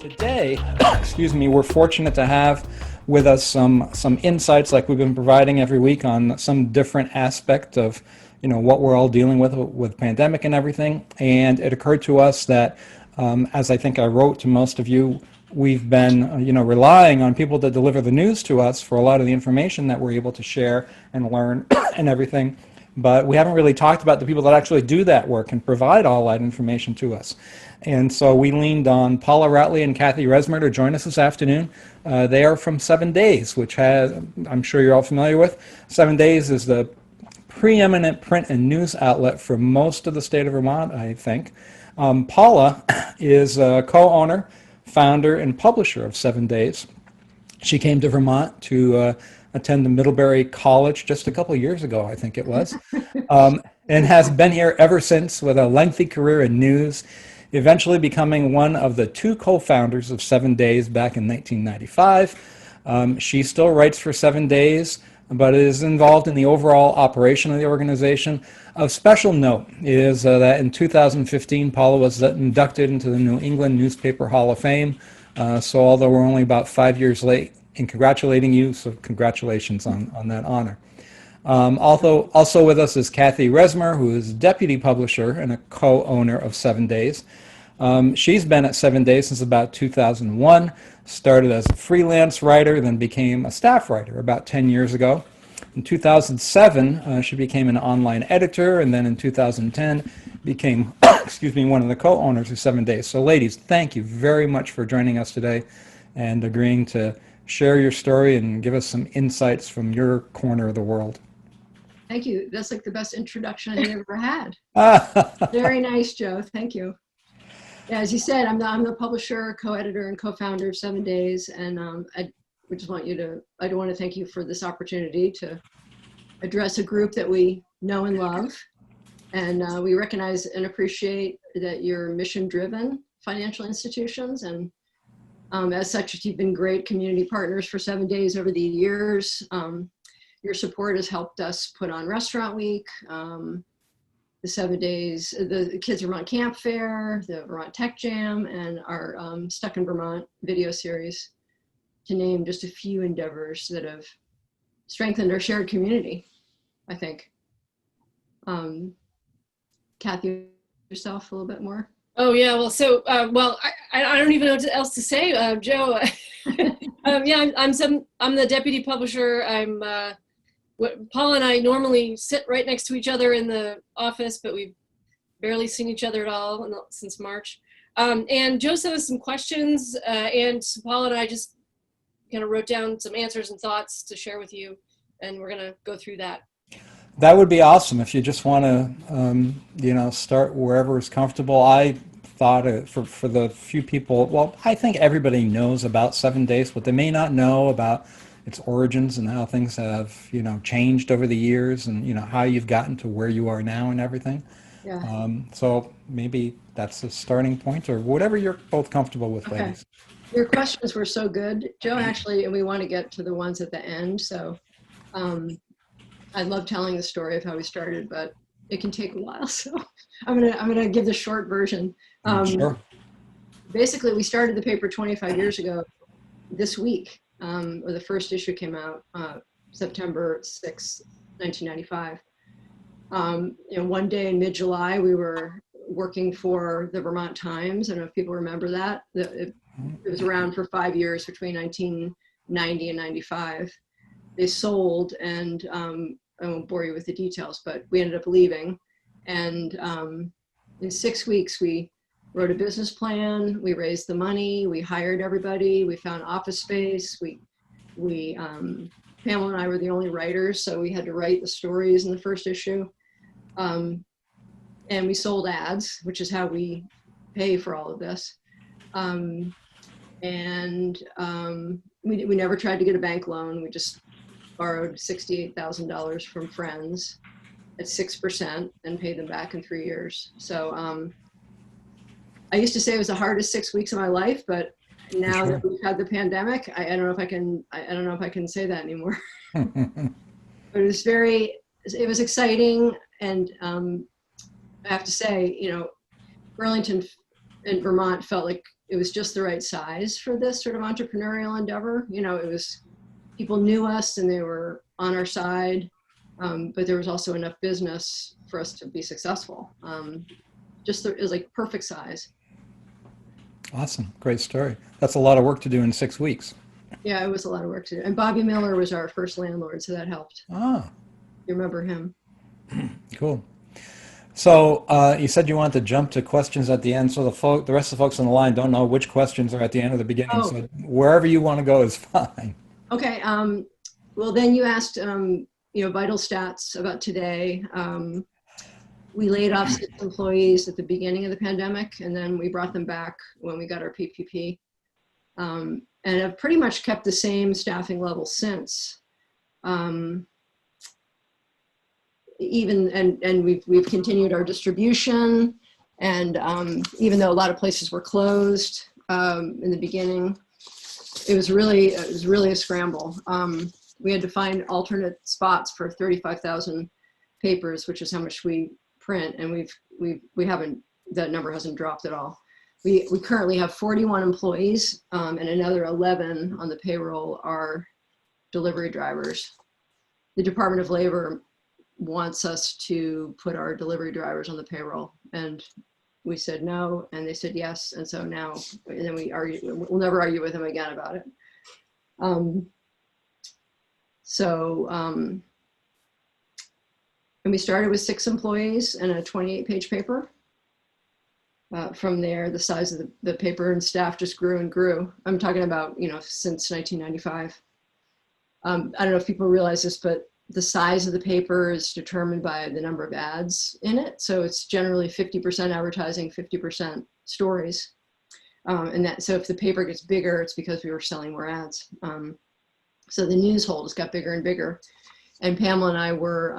Today, excuse me, we're fortunate to have with us some insights like we've been providing every week on some different aspect of what we're all dealing with pandemic and everything. And it occurred to us that as I think I wrote to most of you, we've been relying on people to deliver the news to us for a lot of the information that we're able to share and learn and everything. But we haven't really talked about the people that actually do that work and provide all that information to us. And so we leaned on Paula Routly and Cathy Resmer to join us this afternoon. They are from 7 Days, which I'm sure you're all familiar with. 7 Days is the preeminent print and news outlet for most of the state of Vermont, I think. Paula is a co-owner, founder, and publisher of 7 Days. She came to Vermont to attend the Middlebury College just a couple of years ago, I think it was, and has been here ever since with a lengthy career in news, eventually becoming one of the two co-founders of 7 Days back in 1995. She still writes for 7 Days, but is involved in the overall operation of the organization. Of special note is that in 2015, Paula was inducted into the New England Newspaper Hall of Fame. So although we're only about 5 years late in congratulating you, so congratulations on that honor. Also with us is Cathy Resmer, who is deputy publisher and a co-owner of 7 Days. She's been at 7 Days since about 2001, started as a freelance writer, then became a staff writer about 10 years ago. In 2007, she became an online editor, and then in 2010 became, excuse me, one of the co-owners of 7 Days. So ladies, thank you very much for joining us today and agreeing to share your story and give us some insights from your corner of the world. Thank you. That's like the best introduction I've ever had. Very nice, Joe. Thank you. Yeah, as you said, I'm the publisher, co-editor, and co-founder of 7 Days, and I just want to thank you for this opportunity to address a group that we know and love, and we recognize and appreciate that you're mission-driven financial institutions, and as such, you've been great community partners for 7 Days over the years. Your support has helped us put on Restaurant Week, the 7 Days, the Kids Vermont Camp Fair, the Vermont Tech Jam, and our Stuck in Vermont video series, to name just a few endeavors that have strengthened our shared community, I think. Cathy, yourself a little bit more? Oh yeah, well, so I don't even know what else to say, Joe. Yeah, I'm the deputy publisher. Paula and I normally sit right next to each other in the office, but we've barely seen each other at all since March. And Joe sent us some questions, and Paula and I just kind of wrote down some answers and thoughts to share with you, and we're gonna go through that. That would be awesome if you just want to, start wherever is comfortable. I thought for the few people, well, I think everybody knows about 7 Days, but they may not know about its origins and how things have, changed over the years, and how you've gotten to where you are now and everything. Yeah. So maybe that's a starting point, or whatever you're both comfortable with, Okay. ladies. Your questions were so good, Joe, actually, and we want to get to the ones at the end. So I love telling the story of how we started, but it can take a while. So I'm gonna give the short version. Sure. Basically, we started the paper 25 years ago this week, or the first issue came out September 6, 1995. One day in mid-July, we were working for the Vermont Times. I don't know if people remember that. It was around for 5 years between 1990 and 95. They sold, and I won't bore you with the details, but we ended up leaving. And in 6 weeks, we wrote a business plan, we raised the money, we hired everybody, we found office space, Pamela and I were the only writers, so we had to write the stories in the first issue. And we sold ads, which is how we pay for all of this. We never tried to get a bank loan. We just borrowed $68,000 from friends at 6% and paid them back in 3 years. So I used to say it was the hardest 6 weeks of my life, but now that we've had the pandemic, I don't know if I can say that anymore. But it was exciting, and I have to say, Burlington and Vermont felt like it was just the right size for this sort of entrepreneurial endeavor. You know, it was, people knew us and they were on our side, but there was also enough business for us to be successful. It was like perfect size. Awesome. Great story. That's a lot of work to do in 6 weeks. Yeah, it was a lot of work to do. And Bobby Miller was our first landlord, so that helped. Ah, You remember him? cool. So you said you wanted to jump to questions at the end, so the rest of the folks on the line don't know which questions are at the end or the beginning. Oh. So wherever you want to go is fine. Okay. Well, then you asked, vital stats about today. We laid off 6 employees at the beginning of the pandemic, and then we brought them back when we got our PPP, and have pretty much kept the same staffing level since. We've continued our distribution, and even though a lot of places were closed in the beginning, it was really a scramble. We had to find alternate spots for 35,000 papers, which is how much we print, and we haven't, that number hasn't dropped at all. We currently have 41 employees, and another 11 on the payroll are delivery drivers. The Department of Labor wants us to put our delivery drivers on the payroll, and we said no, and they said yes, and so now, and then we'll never argue with them again about it. And we started with 6 employees and a 28-page paper. From there, the size of the paper and staff just grew and grew. I'm talking about, since 1995. I don't know if people realize this, but the size of the paper is determined by the number of ads in it. So it's generally 50% advertising, 50% stories. So if the paper gets bigger, it's because we were selling more ads. So the news holes got bigger and bigger. And Pamela and I were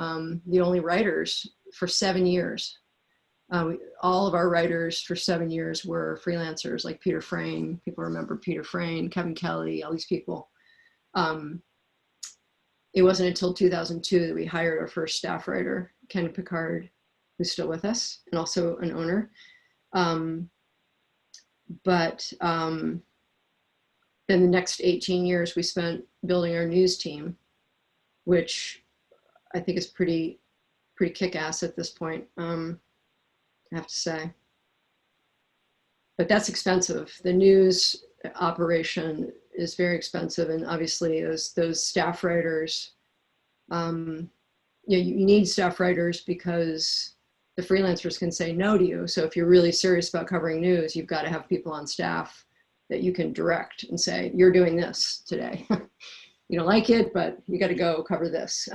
the only writers for 7 years. All of our writers for 7 years were freelancers, like Peter Frayne. People remember Peter Frayne, Kevin Kelly, all these people. It wasn't until 2002 that we hired our first staff writer, Ken Picard, who's still with us and also an owner. Then the next 18 years we spent building our news team, which I think is pretty kick-ass at this point, I have to say. But that's expensive. The news operation is very expensive, and obviously those staff writers, you need staff writers because the freelancers can say no to you. So if you're really serious about covering news, you've got to have people on staff that you can direct and say, you're doing this today. You don't like it, but you got to go cover this.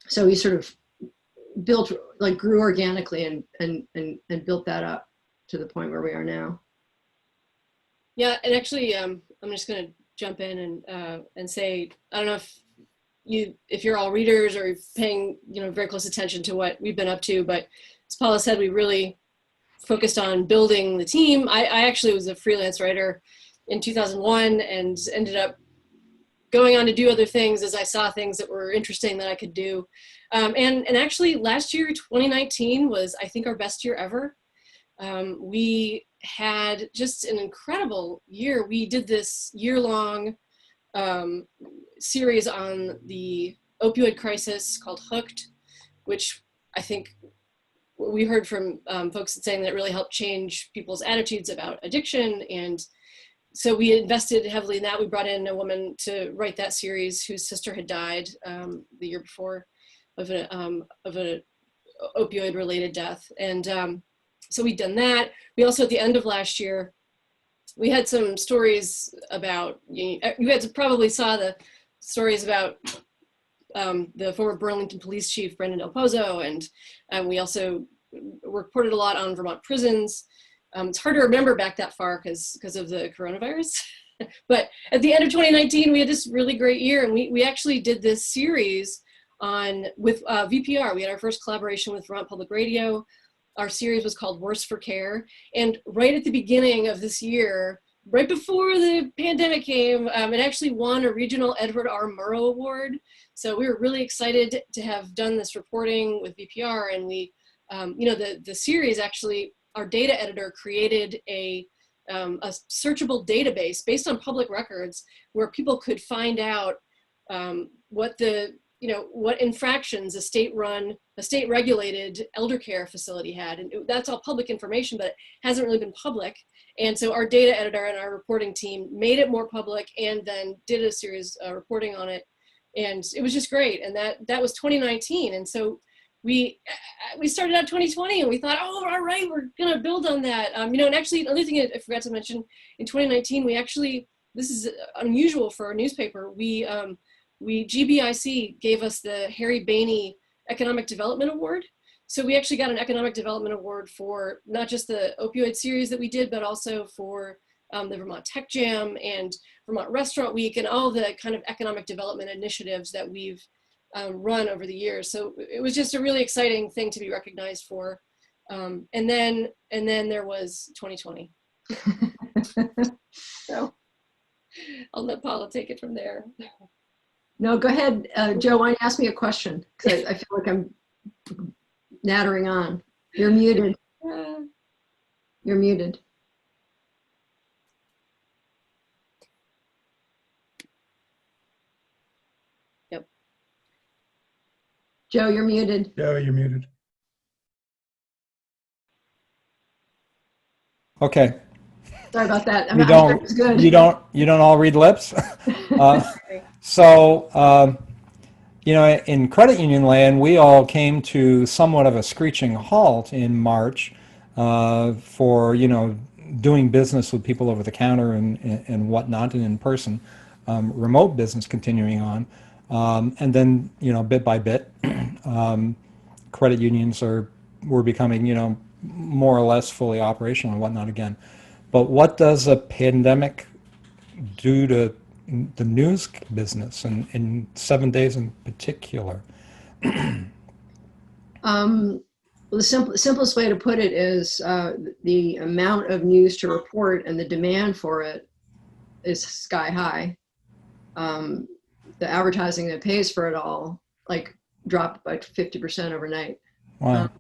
So we sort of grew organically and built that up to the point where we are now. Yeah, and actually, I'm just going to jump in and say, I don't know if you're all readers or paying very close attention to what we've been up to, but as Paula said, we really focused on building the team. I actually was a freelance writer in 2001 and ended up going on to do other things as I saw things that were interesting that I could do. And actually last year, 2019, was, I think, our best year ever. We had just an incredible year. We did this year-long series on the opioid crisis called Hooked, which I think we heard from folks saying that it really helped change people's attitudes about addiction. And so we invested heavily in that. We brought in a woman to write that series whose sister had died the year before of an opioid-related death. And so we'd done that. We also, at the end of last year, we had some stories about, you probably saw the stories about the former Burlington police chief, Brendan Del Pozo, and we also reported a lot on Vermont prisons. It's hard to remember back that far because of the coronavirus. But at the end of 2019, we had this really great year, and we actually did this series with VPR. We had our first collaboration with Vermont Public Radio. Our series was called Worse for Care. And right at the beginning of this year, right before the pandemic came, it actually won a regional Edward R. Murrow Award. So we were really excited to have done this reporting with VPR. And we, the series actually, our data editor created a a searchable database based on public records where people could find out what infractions a state-regulated elder care facility had. And that's all public information, but it hasn't really been public. And so our data editor and our reporting team made it more public and then did a series reporting on it. And it was just great. And that was 2019. And so we started out 2020 and we thought, oh, all right, we're going to build on that. And actually another thing I forgot to mention, in 2019, this is unusual for our newspaper. GBIC gave us the Harry Bainey Economic Development Award. So we actually got an Economic Development Award for not just the opioid series that we did, but also for the Vermont Tech Jam and Vermont Restaurant Week and all the kind of economic development initiatives that we've run over the years. So it was just a really exciting thing to be recognized for. And then there was 2020. So I'll let Paula take it from there. No, go ahead. Joe, why don't you ask me a question? Because I feel like I'm nattering on. You're muted. You're muted. Yep. Joe, you're muted. Joe, you're muted. Okay. Sorry about that. You don't all read lips. In credit union land, we all came to somewhat of a screeching halt in March for, doing business with people over the counter and whatnot, and in person, remote business continuing on. And then, bit by bit, credit unions were becoming, more or less fully operational and whatnot again. But what does a pandemic do to the news business and in 7 days in particular? Well, the simplest way to put it is the amount of news to report and the demand for it is sky high. The advertising that pays for it all dropped by 50% overnight. Wow.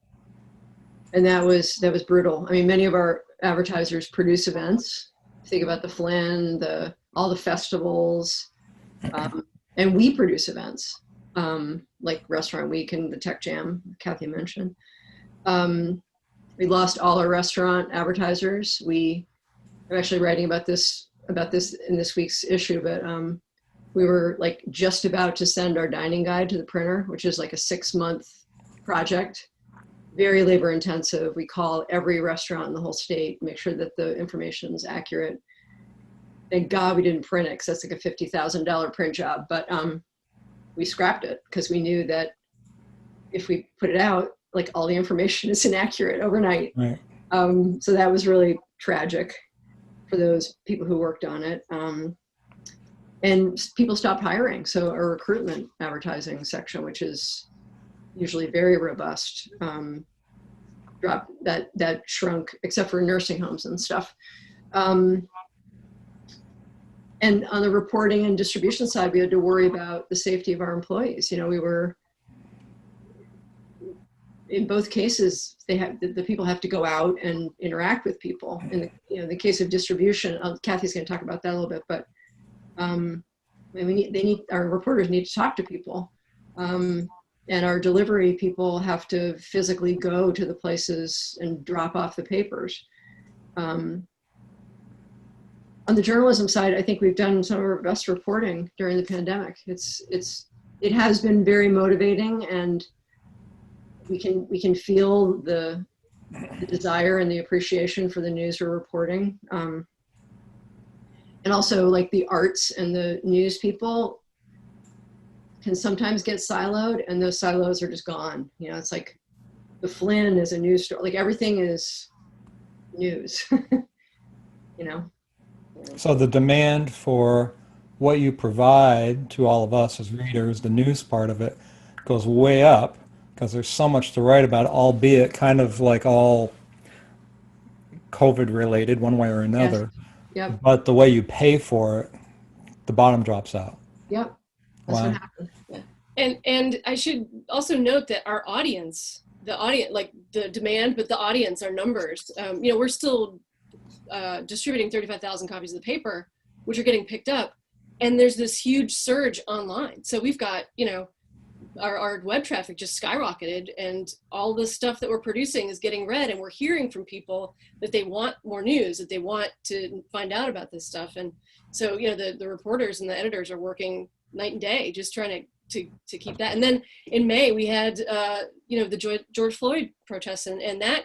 And that was brutal. I mean, many of our advertisers produce events. Think about the Flynn, all the festivals, and we produce events like Restaurant Week and the Tech Jam, Cathy mentioned. We lost all our restaurant advertisers. We are actually writing about this in this week's issue, but we were just about to send our dining guide to the printer, which is a 6-month project. Very labor intensive. We call every restaurant in the whole state, make sure that the information is accurate. Thank God we didn't print it because that's a $50,000 print job. But we scrapped it because we knew that if we put it out, all the information is inaccurate overnight. Right. So that was really tragic for those people who worked on it. And people stopped hiring. So our recruitment advertising section, which is usually very robust, dropped. That shrunk, except for nursing homes and stuff. And on the reporting and distribution side, we had to worry about the safety of our employees. We were, in both cases, the people have to go out and interact with people. In the case of distribution, Cathy's going to talk about that a little bit, but our reporters need to talk to people. And our delivery people have to physically go to the places and drop off the papers. On the journalism side, I think we've done some of our best reporting during the pandemic. It has been very motivating, and we can feel the desire and the appreciation for the news we're reporting. And also the arts and the news people can sometimes get siloed, and those silos are just gone. It's the Flynn is a news story. Everything is news. So the demand for what you provide to all of us as readers, the news part of it, goes way up because there's so much to write about, albeit kind of all COVID related one way or another. Yes. Yep. But the way you pay for it, the bottom drops out. Yep. That's what happened. Yeah. And I should also note that our audience, the demand, but the audience, our numbers, we're still distributing 35,000 copies of the paper, which are getting picked up. And there's this huge surge online. So we've got, our web traffic just skyrocketed, and all the stuff that we're producing is getting read, and we're hearing from people that they want more news, that they want to find out about this stuff. And so, the reporters and the editors are working night and day, just trying to keep that. And then in May, we had, the George Floyd protests, and that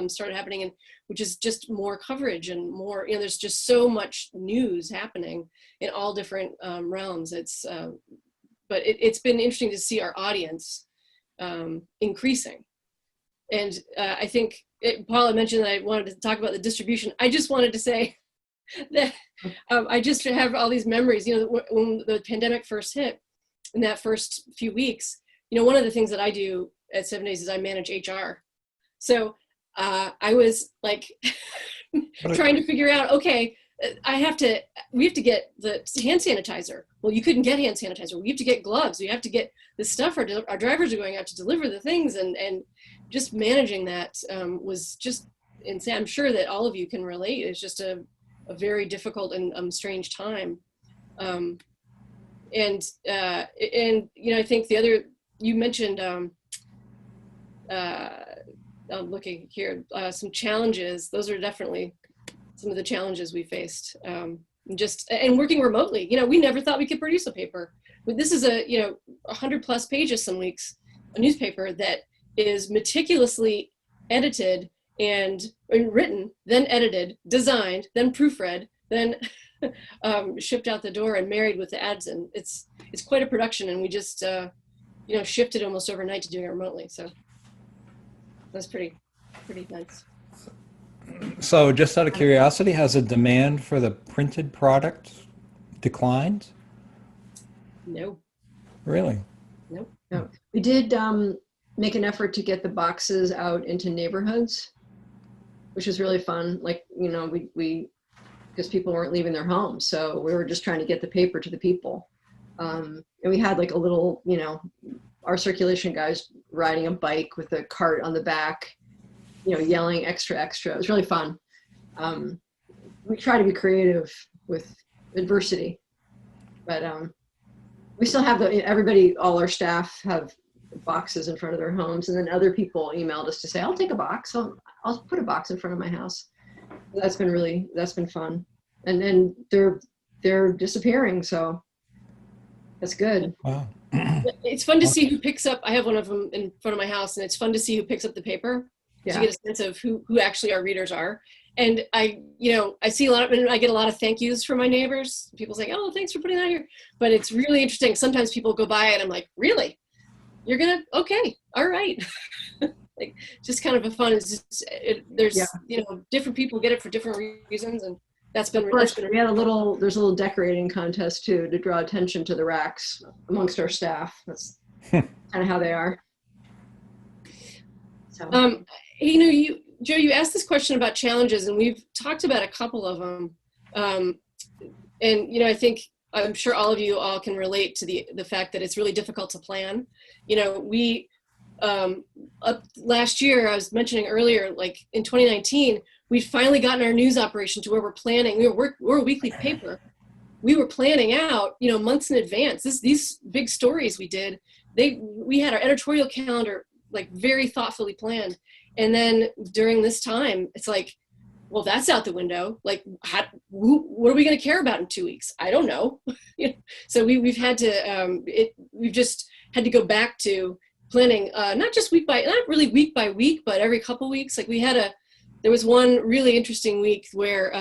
started happening, and which is just more coverage and more, there's just so much news happening in all different realms. But it's been interesting to see our audience increasing. And I think Paula mentioned that I wanted to talk about the distribution. I just wanted to say that I just have all these memories, when the pandemic first hit, in that first few weeks, one of the things that I do at 7 Days is I manage HR. So I was like trying to figure out, okay, we have to get the hand sanitizer. Well, you couldn't get hand sanitizer. We have to get gloves. We have to get this stuff. Our drivers are going out to deliver the things, and just managing that was just insane. I'm sure that all of you can relate. It's just a very difficult and strange time. And I think the other, you mentioned, I'm looking here, some challenges. Those are definitely some of the challenges we faced. And working remotely, we never thought we could produce a paper. But this is 100+ pages some weeks, a newspaper that is meticulously edited and written, then edited, designed, then proofread, then shipped out the door and married with the ads. And it's quite a production, and we just shifted almost overnight to doing it remotely. So that's pretty nice. So just out of curiosity, has the demand for the printed product declined? No. Really? No. We did make an effort to get the boxes out into neighborhoods, which was really fun. Like, we because people weren't leaving their homes. So we were just trying to get the paper to the people. And we had like a little, our circulation guys riding a bike with a cart on the back, yelling extra, extra. It was really fun. We try to be creative with adversity, but we still have all our staff have boxes in front of their homes, and then other people emailed us to say, I'll take a box. I'll put a box in front of my house. That's been fun. And then they're disappearing. So that's good. Wow. It's fun to see who picks up. I have one of them in front of my house, and it's fun to see who picks up the paper. Yeah. To get a sense of who actually our readers are. And I see I get a lot of thank yous from my neighbors. People saying, oh, thanks for putting that here. But it's really interesting. Sometimes people go by and I'm like, really? You're okay, all right. Like, just kind of a fun, different people get it for different reasons. And that's been really fun. We had there's a little decorating contest too, to draw attention to the racks amongst our staff. That's kind of how they are. So. Joe, you asked this question about challenges, and we've talked about a couple of them. And I think, I'm sure all of you all can relate to the fact that it's really difficult to plan. We last year, I was mentioning earlier, like in 2019, we'd finally gotten our news operation to where we're planning. We're a weekly paper. We were planning out, months in advance. These big stories we did. We had our editorial calendar like very thoughtfully planned. And then during this time, it's like, well, that's out the window. Like, what are we going to care about in 2 weeks? I don't know. So we've had to, we've just had to go back to planning, not really week by week, but every couple weeks. Like there was one really interesting week where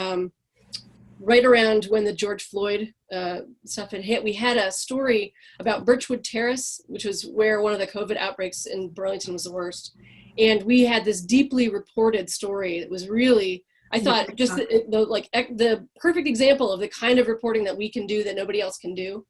right around when the George Floyd stuff had hit, we had a story about Birchwood Terrace, which was where one of the COVID outbreaks in Burlington was the worst. And we had this deeply reported story that was really, I thought, just the perfect example of the kind of reporting that we can do that nobody else can do,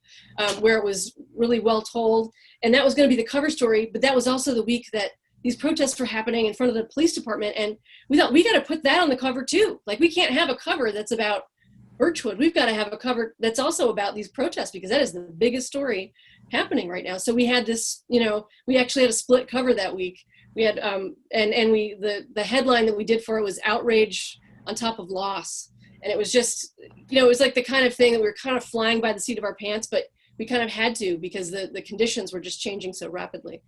where it was really well told. And that was going to be the cover story, but that was also the week that these protests were happening in front of the police department. And we thought, we got to put that on the cover too. Like, we can't have a cover that's about Birchwood. We've got to have a cover that's also about these protests, because that is the biggest story happening right now. So we had this, we actually had a split cover that week. We had, the headline that we did for it was outrage on top of loss. And it was just, it was like the kind of thing that we were kind of flying by the seat of our pants, but we kind of had to because the conditions were just changing so rapidly.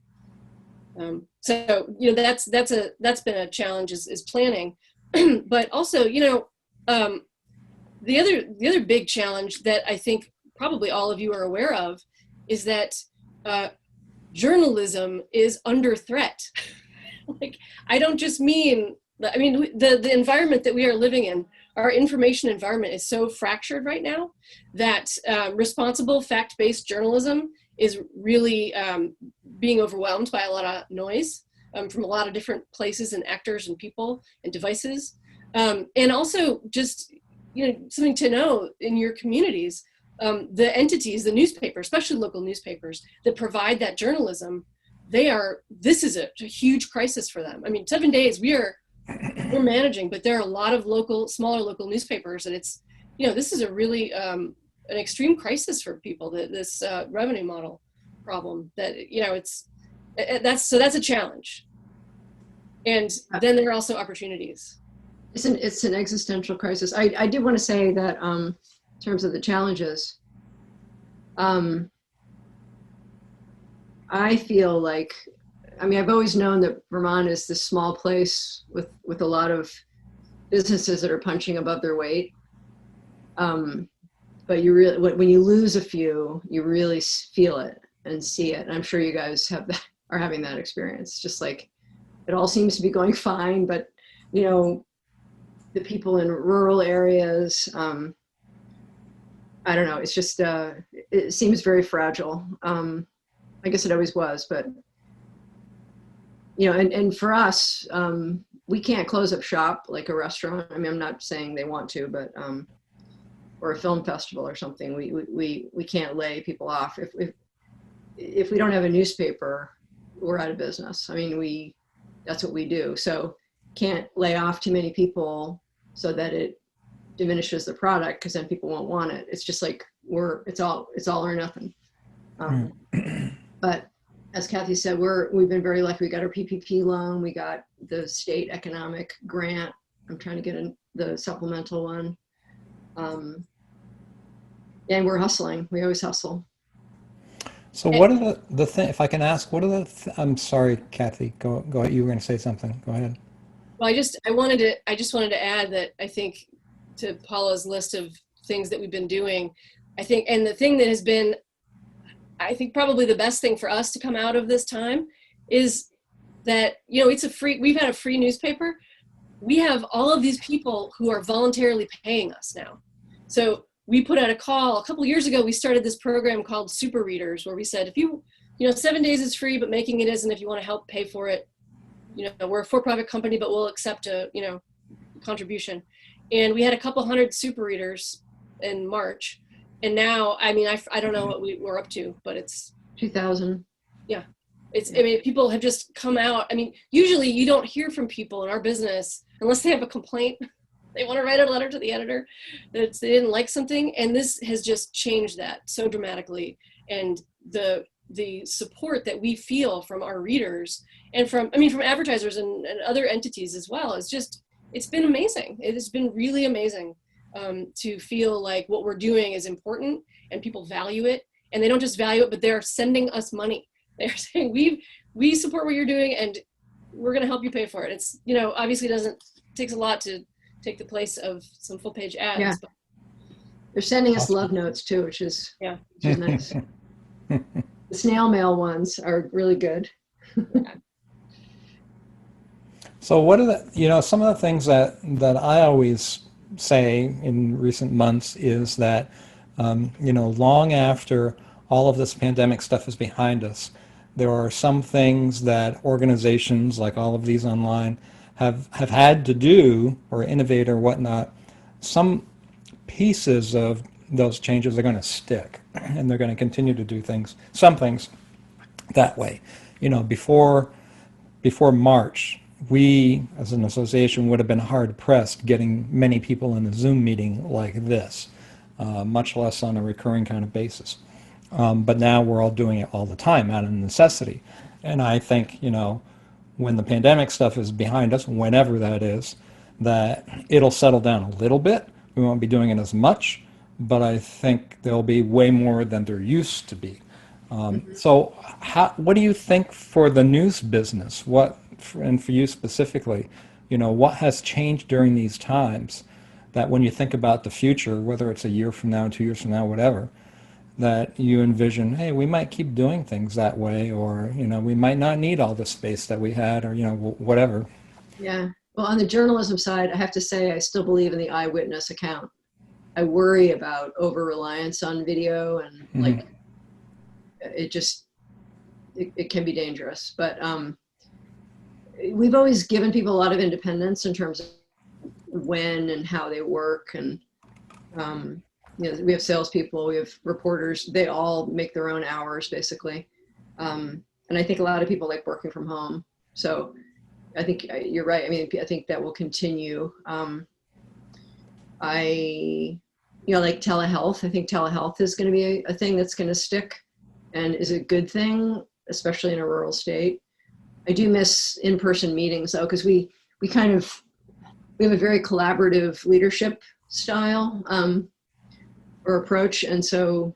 So that's been a challenge is planning, but also the other big challenge that I think probably all of you are aware of is that journalism is under threat. Like, I don't just mean, the environment that we are living in, our information environment is so fractured right now that responsible fact-based journalism is really being overwhelmed by a lot of noise from a lot of different places and actors and people and devices. And also just, something to know in your communities, the entities, the newspapers, especially local newspapers that provide that journalism, this is a huge crisis for them. 7 days, we're managing, but there are a lot of smaller local newspapers, and it's, this is a really an extreme crisis for people, this revenue model problem that, that's a challenge. And then there are also opportunities. It's an existential crisis. I did want to say that in terms of the challenges, I feel like, I've always known that Vermont is this small place with a lot of businesses that are punching above their weight. But you really, when you lose a few, you really feel it and see it. And I'm sure you guys are having that experience. Just like it all seems to be going fine, but the people in rural areas, I don't know. It's just it seems very fragile. I guess it always was, but and for us, we can't close up shop like a restaurant. I'm not saying they want to, but or a film festival or something. We can't lay people off. If we don't have a newspaper, we're out of business. That's what we do. So can't lay off too many people so that it diminishes the product, because then people won't want it. It's just like it's all or nothing. But as Cathy said, we've been very lucky. We got our PPP loan. We got the state economic grant. I'm trying to get the supplemental one. And we're hustling. We always hustle. So what are the thing? If I can ask, what are I'm sorry, Cathy. Go ahead. You were going to say something. Go ahead. Well, I just wanted to add that I think to Paula's list of things that we've been doing, I think, and the thing that has been, I think probably the best thing for us to come out of this time is that, we've had a free newspaper. We have all of these people who are voluntarily paying us now. So we put out a call, a couple of years ago, we started this program called Super Readers, where we said, if 7 days is free, but making it isn't, if you want to help pay for it, we're a for-profit company, but we'll accept a, contribution. And we had a couple hundred Super Readers in March. And now, I don't know what we're up to, but it's 2,000. Yeah. People have just come out. Usually you don't hear from people in our business unless they have a complaint. They want to write a letter to the editor that they didn't like something. And this has just changed that so dramatically. And the support that we feel from our readers and from advertisers and other entities as well, it's been amazing. It has been really amazing to feel like what we're doing is important and people value it. And they don't just value it, but they're sending us money. They're saying, we support what you're doing and we're going to help you pay for it. It's, obviously takes a lot to take the place of some full page ads. Yeah. But they're sending us love notes too, which is nice. The snail mail ones are really good. So what are some of the things that I always say in recent months is that, long after all of this pandemic stuff is behind us, there are some things that organizations like all of these online have had to do or innovate or whatnot. Some pieces of those changes are going to stick and they're going to continue to do some things that way. Before March, we as an association would have been hard pressed getting many people in a Zoom meeting like this, much less on a recurring kind of basis. But now we're all doing it all the time out of necessity. And I think, when the pandemic stuff is behind us, whenever that is, that it'll settle down a little bit. We won't be doing it as much, but I think there'll be way more than there used to be. So what do you think for the news business? And for you specifically, what has changed during these times that when you think about the future, whether it's a year from now, 2 years from now, whatever, that you envision, hey, we might keep doing things that way, or, we might not need all the space that we had, or, whatever. Yeah. Well, on the journalism side, I have to say I still believe in the eyewitness account. I worry about over-reliance on video, and like it can be dangerous. But we've always given people a lot of independence in terms of when and how they work. And we have salespeople, we have reporters, they all make their own hours basically. And I think a lot of people like working from home. So I think you're right. I mean, I think that will continue. Like telehealth, I think telehealth is going to be a thing that's going to stick and is a good thing, especially in a rural state. I do miss in-person meetings though, because we have a very collaborative leadership style or approach. And so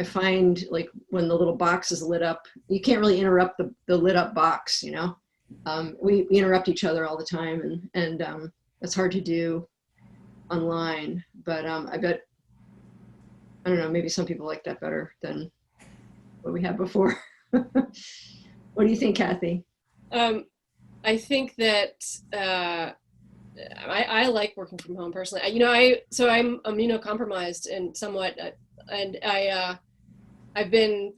I find like when the little box is lit up, you can't really interrupt the lit up box, we interrupt each other all the time, and that's hard to do online. But I bet, I don't know, maybe some people like that better than what we had before. What do you think, Cathy? I think that I like working from home personally. So I'm immunocompromised and somewhat, and I've been,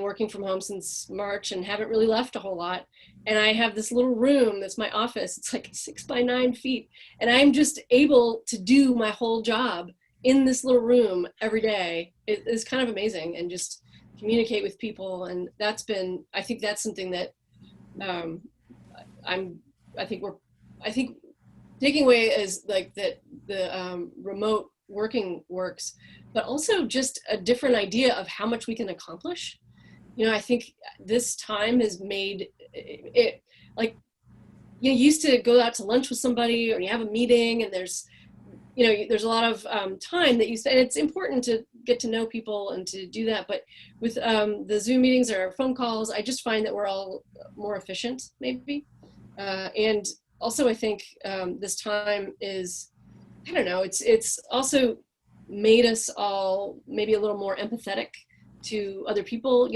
working from home since March and haven't really left a whole lot. And I have this little room that's my office. It's like 6 by 9 feet. And I'm just able to do my whole job in this little room every day. It is kind of amazing, and just communicate with people. And I think that's something that I think taking away is like that the remote working works, but also just a different idea of how much we can accomplish. I think this time has made it like, you used to go out to lunch with somebody, or you have a meeting, and there's a lot of time that you spend, and it's important to get to know people and to do that. But with the Zoom meetings or phone calls, I just find that we're all more efficient, maybe. And also, I think this time is, I don't know, it's also made us all maybe a little more empathetic to other people.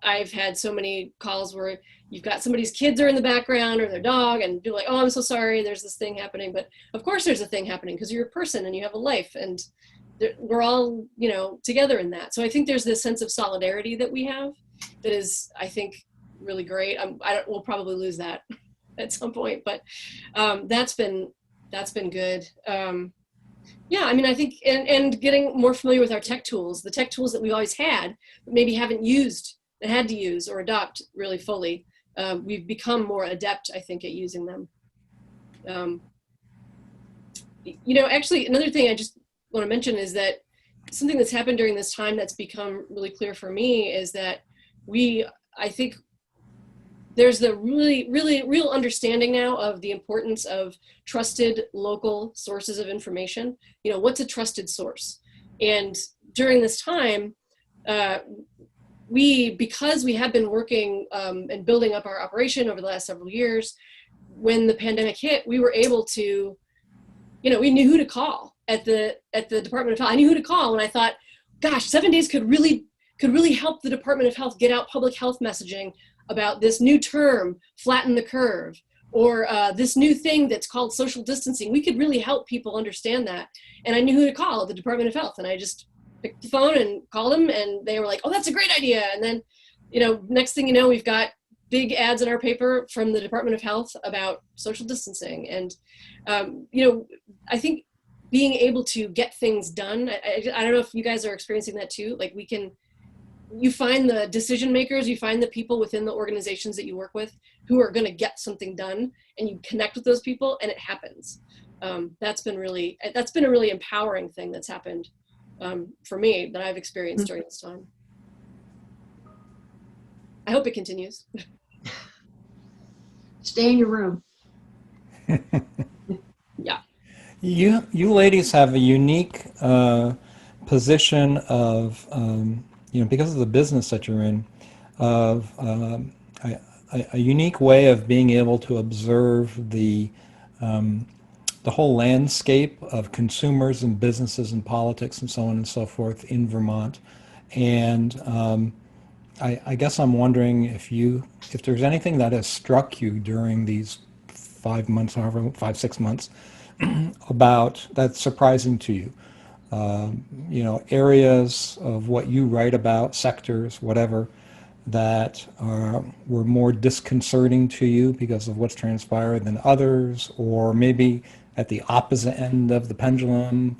I've had so many calls where you've got somebody's kids are in the background, or their dog, and you're like, oh, I'm so sorry, there's this thing happening. But of course there's a thing happening, because you're a person and you have a life, and we're all, together in that. So I think there's this sense of solidarity that we have that is, I think, really great. We'll probably lose that at some point, but that's been good. I think, and getting more familiar with our tech tools, the tech tools that we've always had, but maybe haven't had to use or adopt really fully. We've become more adept, I think, at using them. Actually, another thing I just want to mention is that something that's happened during this time that's become really clear for me is that I think there's the real understanding now of the importance of trusted local sources of information. What's a trusted source? And during this time, because we have been working and building up our operation over the last several years, when the pandemic hit, we were able to, we knew who to call at the Department of Health. I knew who to call when I thought, gosh, 7 days could really help the Department of Health get out public health messaging about this new term, flatten the curve, or this new thing that's called social distancing. We could really help people understand that. And I knew who to call at the Department of Health. And I just picked the phone and called them, and they were like, oh, that's a great idea. And then, next thing you know, we've got big ads in our paper from the Department of Health about social distancing. And, I think being able to get things done, I don't know if you guys are experiencing that too. Like you find the decision makers, you find the people within the organizations that you work with who are going to get something done, and you connect with those people, and it happens. That's been a really empowering thing that's happened for me, that I've experienced during this time. I hope it continues. Stay in your room. Yeah. You ladies have a unique position of, because of the business that you're in, of a unique way of being able to observe the whole landscape of consumers and businesses and politics and so on and so forth in Vermont. And I guess I'm wondering if there's anything that has struck you during these 5 months, however, 5, 6 months, about that's surprising to you. Areas of what you write about, sectors, whatever, that were more disconcerting to you because of what's transpired than others, or maybe at the opposite end of the pendulum,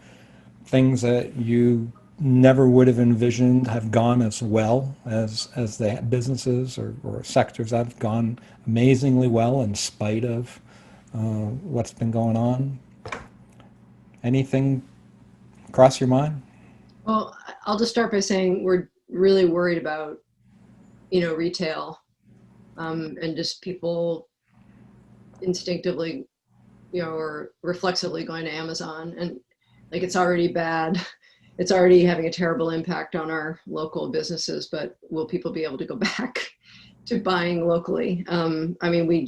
things that you never would have envisioned have gone as well as the businesses or sectors that have gone amazingly well in spite of what's been going on. Anything cross your mind? Well, I'll just start by saying we're really worried about, retail, and just people instinctively, or reflexively going to Amazon, and like it's already bad. It's already having a terrible impact on our local businesses, but will people be able to go back to buying locally? I mean, we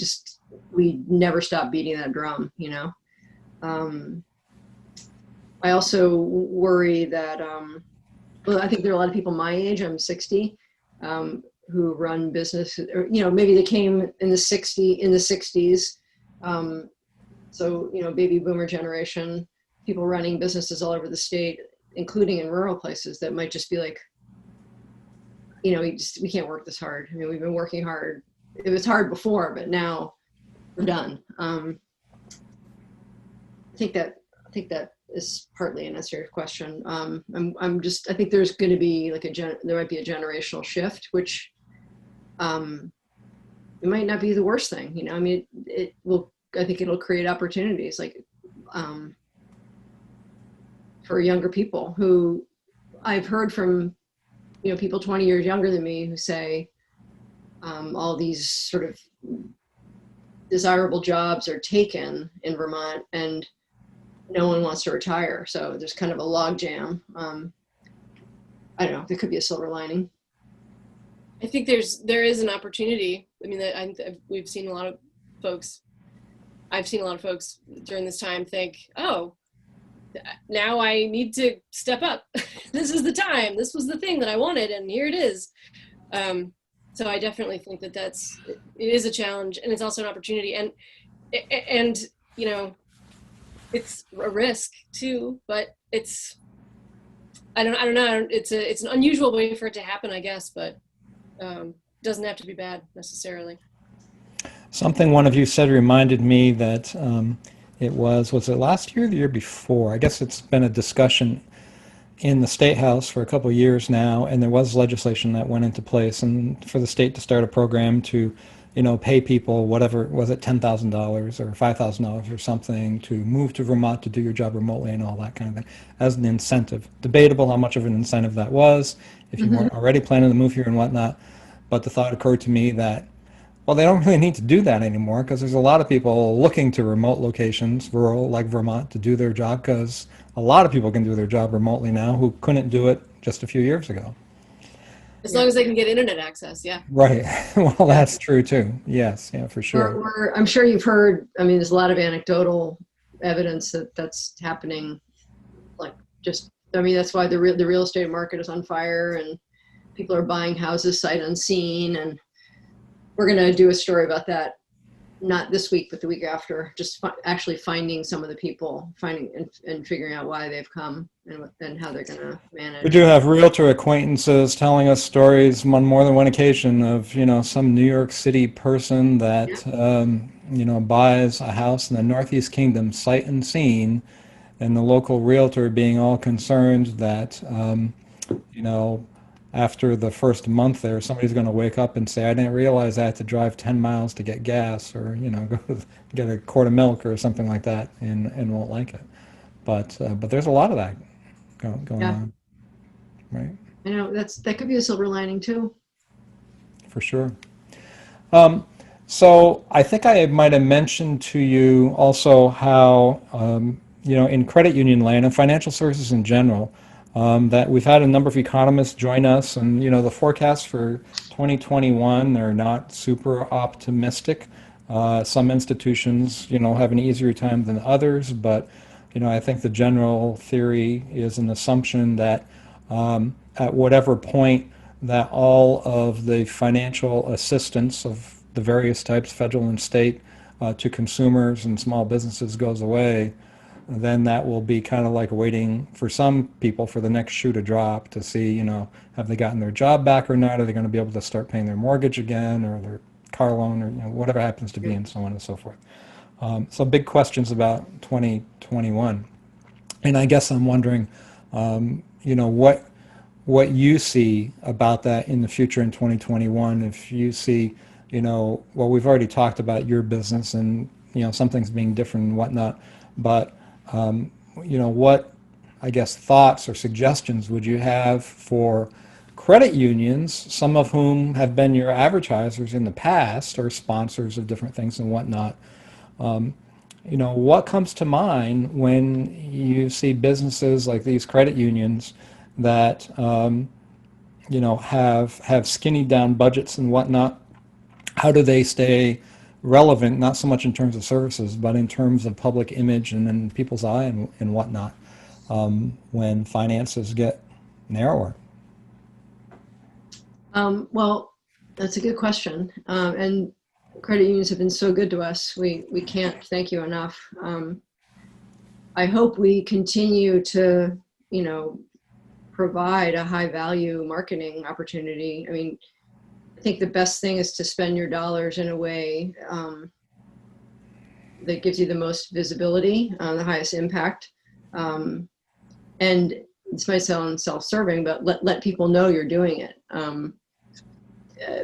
never stop beating that drum, I also worry that, well, I think there are a lot of people my age, I'm 60, who run businesses, or, maybe they came in the 60s. So, baby boomer generation, people running businesses all over the state, including in rural places that might just be like, we can't work this hard. I mean, we've been working hard. It was hard before, but now we're done. I think that is partly an answer to your question. I think there's going to be there might be a generational shift, which it might not be the worst thing. I mean, I think it'll create opportunities for younger people who I've heard from, people 20 years younger than me who say all these sort of desirable jobs are taken in Vermont and no one wants to retire. So there's kind of a log jam. I don't know, there could be a silver lining. I think there is an opportunity. I mean, we've seen a lot of folks, I've seen a lot of folks during this time think, oh, now I need to step up. This is the time. This was the thing that I wanted, and here it is. So I definitely think that it is a challenge, and it's also an opportunity. And it's a risk too, but I don't know. It's an unusual way for it to happen, I guess, but doesn't have to be bad necessarily. Something one of you said reminded me that was it last year or the year before? I guess it's been a discussion in the State House for a couple of years now, and there was legislation that went into place and for the state to start a program to, pay people whatever, was it $10,000 or $5,000 or something to move to Vermont to do your job remotely and all that kind of thing as an incentive. Debatable how much of an incentive that was, if you weren't already planning to move here and whatnot. But the thought occurred to me that, well, they don't really need to do that anymore because there's a lot of people looking to remote locations, rural like Vermont, to do their job because a lot of people can do their job remotely now who couldn't do it just a few years ago. As long as they can get internet access, yeah. Right. Well, that's true too. Yes, yeah, for sure. I'm sure you've heard, I mean, there's a lot of anecdotal evidence that that's happening. That's why the real estate market is on fire and people are buying houses sight unseen. And we're going to do a story about that, not this week, but the week after, just actually finding some of the people, finding and figuring out why they've come and how they're going to manage. We do have realtor acquaintances telling us stories on more than one occasion of, some New York City person that, buys a house in the Northeast Kingdom, sight unseen, and the local realtor being all concerned that, after the first month there, somebody's going to wake up and say, I didn't realize I had to drive 10 miles to get gas or, go get a quart of milk or something like that and won't like it. But there's a lot of that going on. Right. I know that could be a silver lining too. For sure. So I think I might have mentioned to you also how, in credit union land and financial services in general, that we've had a number of economists join us, and the forecasts for 2021 are not super optimistic. Some institutions, have an easier time than others, but I think the general theory is an assumption that at whatever point that all of the financial assistance of the various types, federal and state, to consumers and small businesses goes away, then that will be kind of like waiting for some people for the next shoe to drop to see, have they gotten their job back or not? Are they going to be able to start paying their mortgage again or their car loan or whatever happens to be, and so on and so forth. So big questions about 2021. And I guess I'm wondering, what you see about that in the future in 2021. If you see, well, we've already talked about your business and, some things being different and whatnot, but, what, I guess, thoughts or suggestions would you have for credit unions, some of whom have been your advertisers in the past or sponsors of different things and whatnot? What comes to mind when you see businesses like these credit unions that have skinny down budgets and whatnot? How do they stay relevant, not so much in terms of services, but in terms of public image and in people's eye and whatnot, when finances get narrower? Well, that's a good question. And credit unions have been so good to us. We can't thank you enough. I hope we continue to, provide a high value marketing opportunity. I mean, I think the best thing is to spend your dollars in a way that gives you the most visibility, the highest impact. And this might sound self-serving, but let people know you're doing it.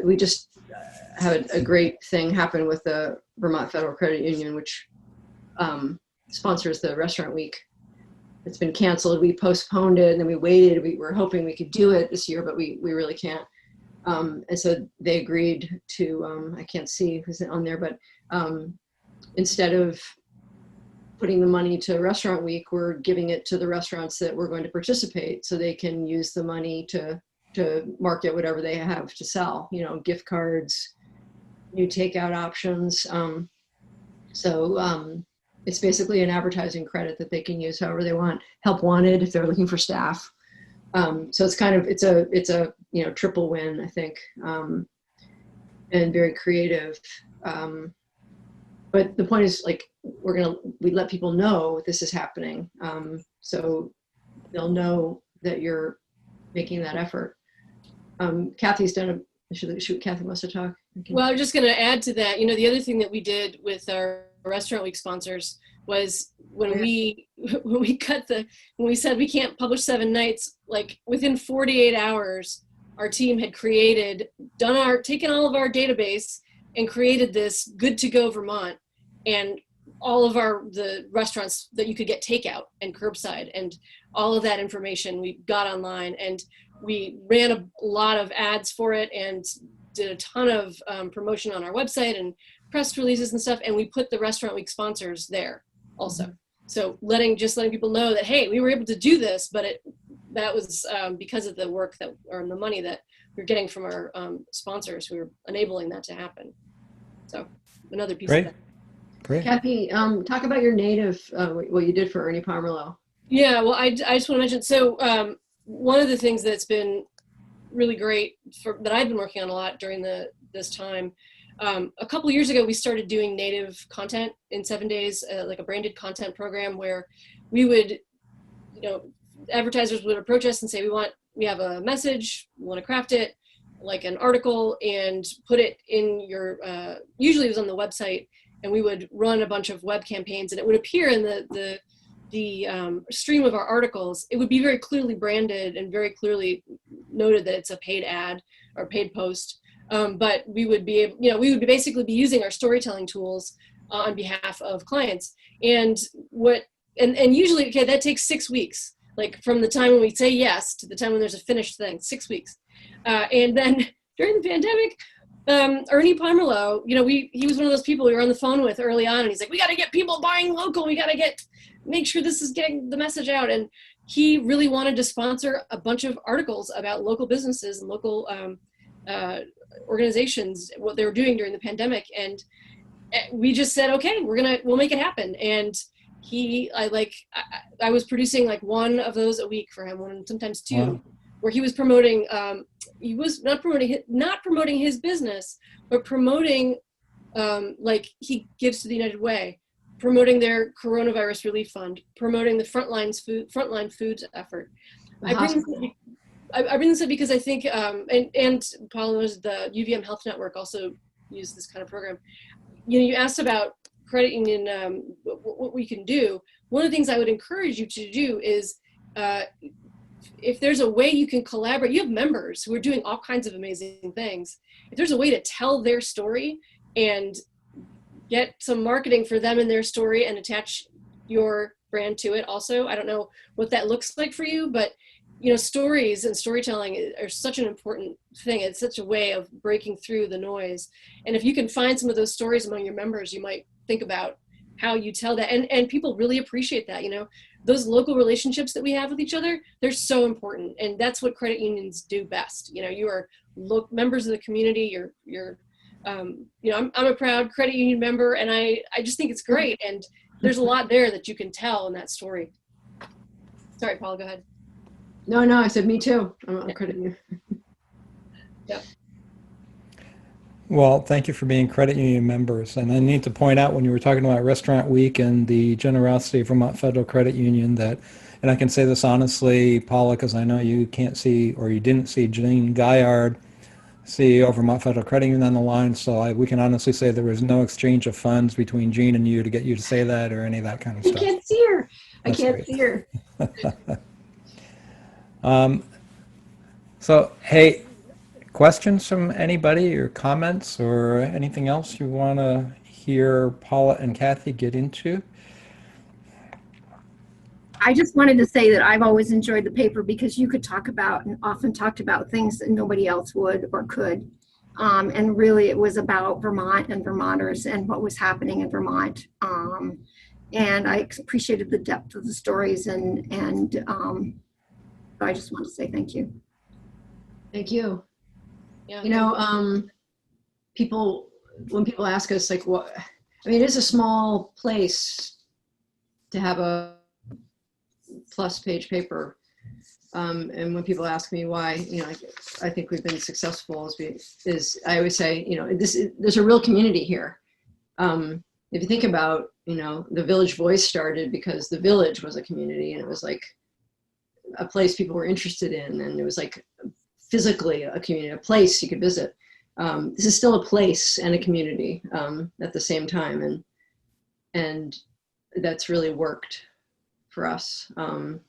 We just had a great thing happen with the Vermont Federal Credit Union, which sponsors the Restaurant Week. It's been canceled. We postponed it and then we waited. We were hoping we could do it this year, but we really can't. And so they agreed to, I can't see who's on there, but instead of putting the money to Restaurant Week, we're giving it to the restaurants that we're going to participate so they can use the money to market whatever they have to sell, gift cards, new takeout options. It's basically an advertising credit that they can use however they want. Help wanted if they're looking for staff. So it's a triple win, I think, and very creative. But the point is, like, we let people know this is happening, so they'll know that you're making that effort. Cathy's done Cathy wants to talk. Well, I'm just going to add to that. The other thing that we did with our Restaurant Week sponsors was when we said we can't publish 7 nights, like within 48 hours, our team had taken all of our database and created this Good to Go Vermont and all of the restaurants that you could get takeout and curbside, and all of that information we got online, and we ran a lot of ads for it and did a ton of promotion on our website and press releases and stuff, and we put the Restaurant Week sponsors there also. So letting people know that, hey, we were able to do this, but that was because of the work or the money that we're getting from our sponsors. We were enabling that to happen. So another piece of that. Great. Cathy, talk about your native, what you did for Ernie Pomerleau. Yeah, well, I just want to mention, so one of the things that's been really great that I've been working on a lot during this time, a couple of years ago, we started doing native content in 7 days, like a branded content program where we would, advertisers would approach us and say, we have a message, we want to craft it like an article and put it in your, usually it was on the website, and we would run a bunch of web campaigns and it would appear in the stream of our articles. It would be very clearly branded and very clearly noted that it's a paid ad or paid post. But we would be able, we would basically be using our storytelling tools on behalf of clients. And usually, okay, that takes 6 weeks, like from the time when we say yes to the time when there's a finished thing, 6 weeks. And then during the pandemic, Ernie Pomerleau, he was one of those people we were on the phone with early on, and he's like, we got to get people buying local. We got to make sure this is getting the message out. And he really wanted to sponsor a bunch of articles about local businesses and local organizations, what they were doing during the pandemic. And we just said, okay, we'll make it happen. And I was producing like one of those a week for him, sometimes two. Wow. Where he was promoting, he was not promoting his business, but promoting, like he gives to the United Way, promoting their coronavirus relief fund, promoting the frontline foods effort. I bring this up because I think, and Paula's the UVM Health Network also used this kind of program. You asked about credit union, what we can do. One of the things I would encourage you to do is, if there's a way you can collaborate, you have members who are doing all kinds of amazing things. If there's a way to tell their story and get some marketing for them and their story and attach your brand to it also, I don't know what that looks like for you, but stories and storytelling are such an important thing. It's such a way of breaking through the noise. And if you can find some of those stories among your members, you might think about how you tell that. And people really appreciate that, those local relationships that we have with each other, they're so important. And that's what credit unions do best. You are members of the community. I'm a proud credit union member, and I just think it's great. And there's a lot there that you can tell in that story. Sorry, Paula, go ahead. No, I said me too. I'm on credit union. Yep. Well, thank you for being credit union members. And I need to point out, when you were talking about Restaurant Week and the generosity of Vermont Federal Credit Union, that, and I can say this honestly, Paula, because I know you can't see, or you didn't see Jeanine Gaillard, CEO of Vermont Federal Credit Union, on the line. So we can honestly say there was no exchange of funds between Jean and you to get you to say that or any of that kind of stuff. I can't see her. That's I can't great. see her. So, hey, questions from anybody, or comments, or anything else you want to hear Paula and Cathy get into? I just wanted to say that I've always enjoyed the paper because you could talk about, and often talked about, things that nobody else would or could. And really it was about Vermont and Vermonters and what was happening in Vermont. And I appreciated the depth of the stories, and so I just want to say thank you. Thank you. Yeah. When people ask us, like, what, I mean, it is a small place to have a plus page paper. And when people ask me why, I think we've been successful is I always say, there's a real community here. If you think about, the Village Voice started because the village was a community, and it was like a place people were interested in, and it was like physically a community, a place you could visit. This is still a place and a community at the same time, and that's really worked for us. And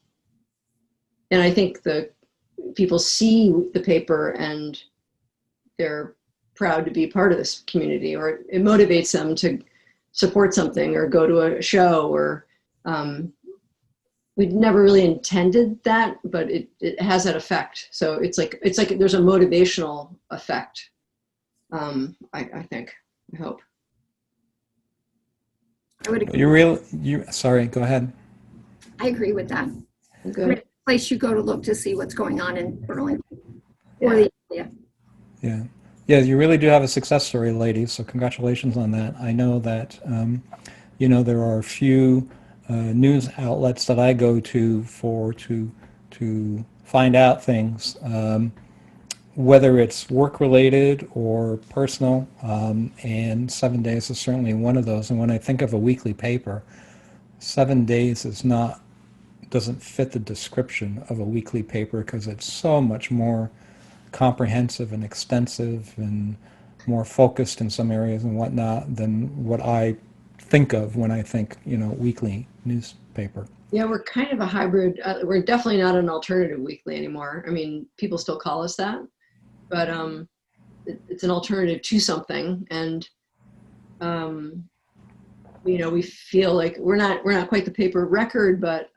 I think the people see the paper and they're proud to be part of this community, or it motivates them to support something or go to a show, or we'd never really intended that, but it has that effect. So it's like there's a motivational effect. I think, I hope. I would agree. Sorry, go ahead. I agree with that. Good. It's a place you go to look to see what's going on in Burlington. Yeah. Or the area. Yeah, you really do have a success story, ladies, so congratulations on that. I know that, there are a few news outlets that I go to to find out things, whether it's work-related or personal, and 7 Days is certainly one of those. And when I think of a weekly paper, 7 Days doesn't fit the description of a weekly paper, because it's so much more comprehensive and extensive and more focused in some areas and whatnot than what I think of when I think, weekly newspaper. Yeah, we're kind of a hybrid. We're definitely not an alternative weekly anymore. I mean, people still call us that, but it's an alternative to something. And we feel like we're not quite the paper record, but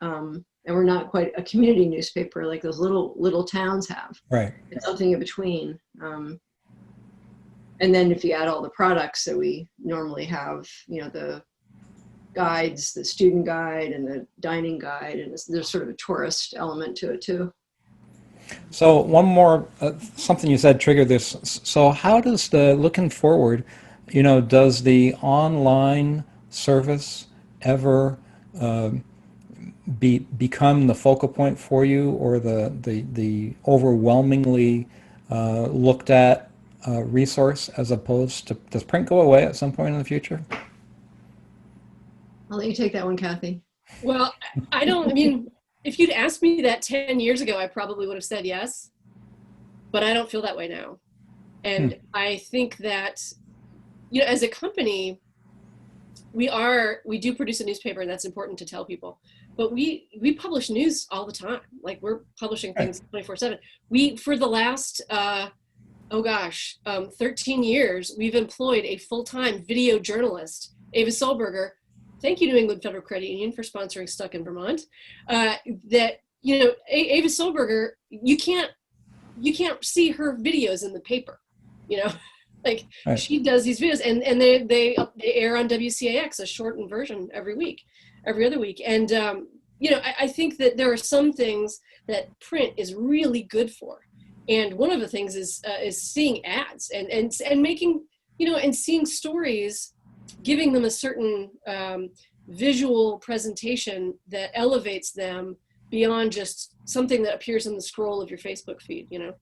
and we're not quite a community newspaper like those little towns have. Right. It's something in between. And then if you add all the products that we normally have, you know, the guides, the student guide and the dining guide, and there's sort of a tourist element to it too. So one more, something you said triggered this. So how does looking forward, you know, does the online service ever become the focal point for you, or the overwhelmingly looked at resource, as opposed to, does print go away at some point in the future? I'll let you take that one, Cathy. Well, I mean, if you'd asked me that 10 years ago, I probably would have said yes, but I don't feel that way now. And I think that, you know, as a company, we do produce a newspaper, and that's important to tell people, but we publish news all the time. Like, we're publishing things 24/7. For the last, 13 years, we've employed a full-time video journalist, Ava Solberger. Thank you, New England Federal Credit Union, for sponsoring Stuck in Vermont. That, you know, Ava Solberger, you can't see her videos in the paper, you know, like Right. She does these videos, and they air on WCAX, a shortened version every other week. And, you know, I think that there are some things that print is really good for. And one of the things is seeing ads and making, you know, and seeing stories, giving them a certain visual presentation that elevates them beyond just something that appears in the scroll of your Facebook feed, you know.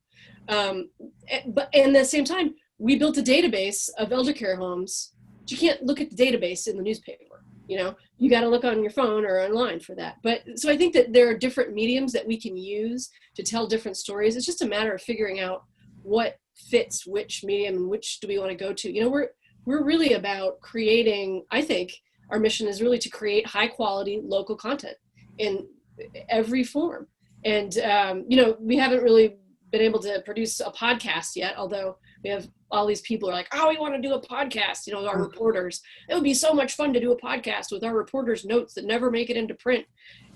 But at the same time, we built a database of elder care homes. But you can't look at the database in the newspaper, you know. You got to look on your phone or online for that. But so I think that there are different mediums that we can use to tell different stories. It's just a matter of figuring out what fits which medium and which do we want to go to. You know, we're really about creating, I think our mission is really to create high quality local content in every form. And, you know, we haven't really been able to produce a podcast yet, although we have all these people are like, oh, we want to do a podcast, you know, our reporters. It would be so much fun to do a podcast with our reporters' notes that never make it into print.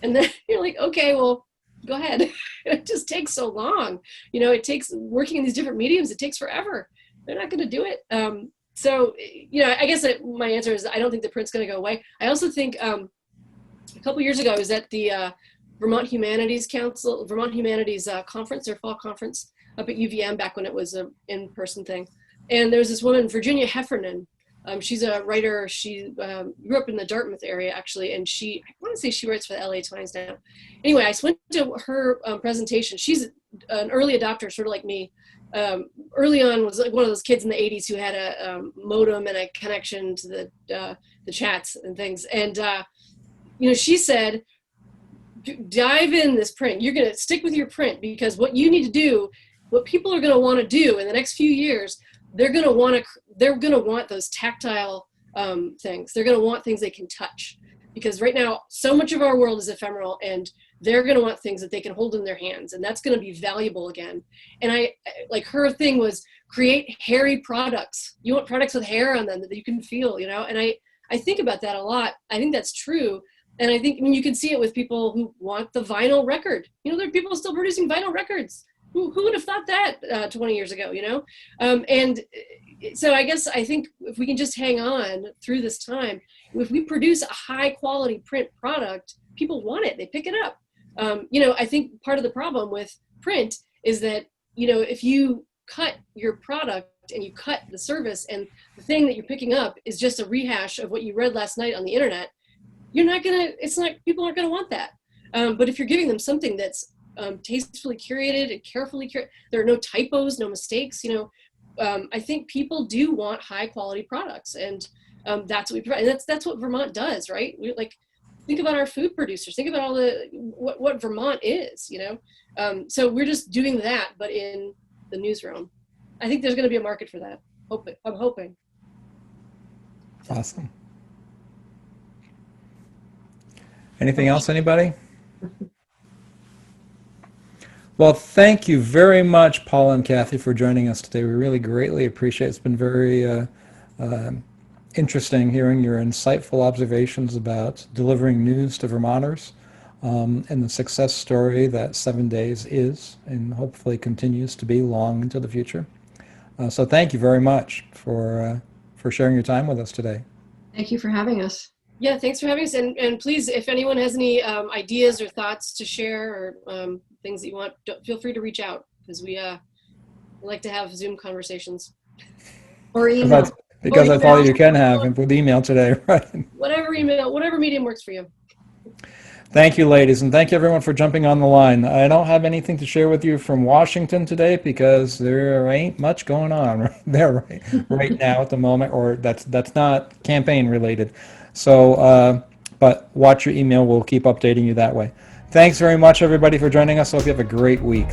And then you're like, okay, well, go ahead. It just takes so long. You know, it takes working in these different mediums. It takes forever. They're not going to do it. So, you know, I guess my answer is I don't think the print's going to go away. I also think a couple years ago I was at the Vermont Humanities conference, their fall conference up at UVM back when it was an in-person thing. And there was this woman, Virginia Heffernan. She's a writer. She grew up in the Dartmouth area, actually, and I want to say she writes for the LA Times now. Anyway, I went to her presentation. She's an early adopter, sort of like me. Early on was like one of those kids in the 80s who had a modem and a connection to the chats and things. And, you know, she said, dive in this print. You're going to stick with your print, because what you need to do, what people are going to want to do in the next few years, they're going to want those tactile things. They're going to want things they can touch, because right now so much of our world is ephemeral, and they're going to want things that they can hold in their hands, and that's going to be valuable again. And I like, her thing was create hairy products. You want products with hair on them that you can feel, you know. And I think about that a lot. I think that's true. And I think, I mean, you can see it with people who want the vinyl record. You know, there are people still producing vinyl records. Who would have thought that 20 years ago, you know? And so I think if we can just hang on through this time, if we produce a high quality print product, people want it, they pick it up. You know, I think part of the problem with print is that, you know, if you cut your product and you cut the service, and the thing that you're picking up is just a rehash of what you read last night on the internet, people aren't gonna want that. But if you're giving them something that's tastefully curated and carefully curated, there are no typos, no mistakes, you know, I think people do want high quality products, and that's what we provide. And that's what Vermont does, right? We like, think about our food producers, think about all what Vermont is, you know? So we're just doing that, but in the newsroom. I think there's going to be a market for that. I'm hoping. Awesome. Anything else, anybody? Well, thank you very much, Paula and Cathy, for joining us today. We really greatly appreciate it. It's been very interesting hearing your insightful observations about delivering news to Vermonters, and the success story that 7 Days is, and hopefully continues to be long into the future. So thank you very much for sharing your time with us today. Thank you for having us. Yeah, thanks for having us. And please, if anyone has any ideas or thoughts to share or things that you want, feel free to reach out, because we like to have Zoom conversations. Or email. Because Or that's all email. you can have with email today, right? Whatever medium works for you. Thank you, ladies, and thank you everyone for jumping on the line. I don't have anything to share with you from Washington today because there ain't much going on right there right now at the moment, or that's not campaign related. So, but watch your email. We'll keep updating you that way. Thanks very much, everybody, for joining us. Hope you have a great week.